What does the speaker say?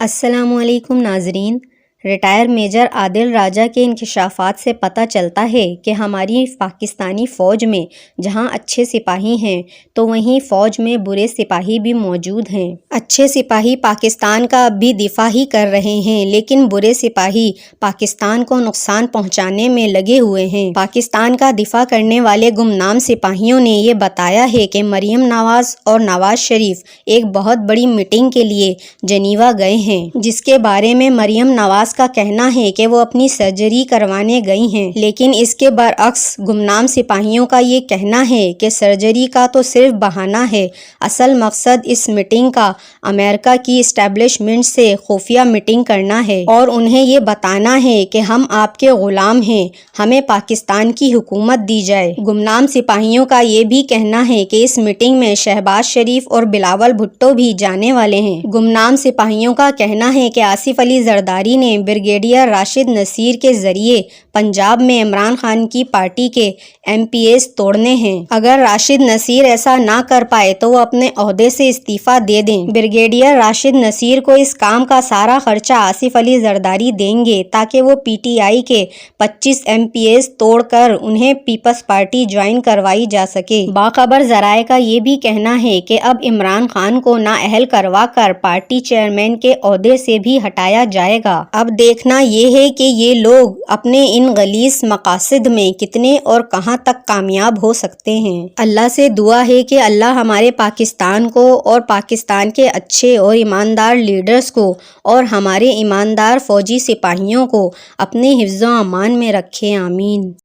السلام علیکم ناظرین۔ ریٹائر میجر عادل راجہ کے انکشافات سے پتہ چلتا ہے کہ ہماری پاکستانی فوج میں جہاں اچھے سپاہی ہیں تو وہیں فوج میں برے سپاہی بھی موجود ہیں۔ اچھے سپاہی پاکستان کا اب بھی دفاع ہی کر رہے ہیں، لیکن برے سپاہی پاکستان کو نقصان پہنچانے میں لگے ہوئے ہیں۔ پاکستان کا دفاع کرنے والے گمنام سپاہیوں نے یہ بتایا ہے کہ مریم نواز اور نواز شریف ایک بہت بڑی میٹنگ کے لیے جنیوا گئے ہیں، جس کے بارے میں مریم نواز کا کہنا ہے کہ وہ اپنی سرجری کروانے گئی ہیں، لیکن اس کے برعکس گمنام سپاہیوں کا یہ کہنا ہے کہ سرجری کا تو صرف بہانہ ہے، اصل مقصد اس میٹنگ کا امریکہ کی اسٹیبلشمنٹ سے خفیہ میٹنگ کرنا ہے اور انہیں یہ بتانا ہے کہ ہم آپ کے غلام ہیں، ہمیں پاکستان کی حکومت دی جائے۔ گمنام سپاہیوں کا یہ بھی کہنا ہے کہ اس میٹنگ میں شہباز شریف اور بلاول بھٹو بھی جانے والے ہیں۔ گمنام سپاہیوں کا کہنا ہے کہ آصف علی زرداری نے بریگیڈیئر راشد نصیر کے ذریعے پنجاب میں عمران خان کی پارٹی کے MPs توڑنے ہیں۔ اگر راشد نصیر ایسا نہ کر پائے تو وہ اپنے عہدے سے استعفیٰ دے دیں۔ بریگیڈیئر راشد نصیر کو اس کام کا سارا خرچہ آصف علی زرداری دیں گے تاکہ وہ PTI کے 25 MPs توڑ کر انہیں پیپلز پارٹی جوائن کروائی جا سکے۔ باخبر ذرائع کا یہ بھی کہنا ہے کہ اب عمران خان کو نااہل کروا کر پارٹی چیئرمین کے عہدے سے بھی ہٹایا جائے گا۔ اب دیکھنا یہ ہے کہ یہ لوگ اپنے ان غلیظ مقاصد میں کتنے اور کہاں تک کامیاب ہو سکتے ہیں۔ اللہ سے دعا ہے کہ اللہ ہمارے پاکستان کو اور پاکستان کے اچھے اور ایماندار لیڈرز کو اور ہمارے ایماندار فوجی سپاہیوں کو اپنے حفظ و امان میں رکھے۔ آمین۔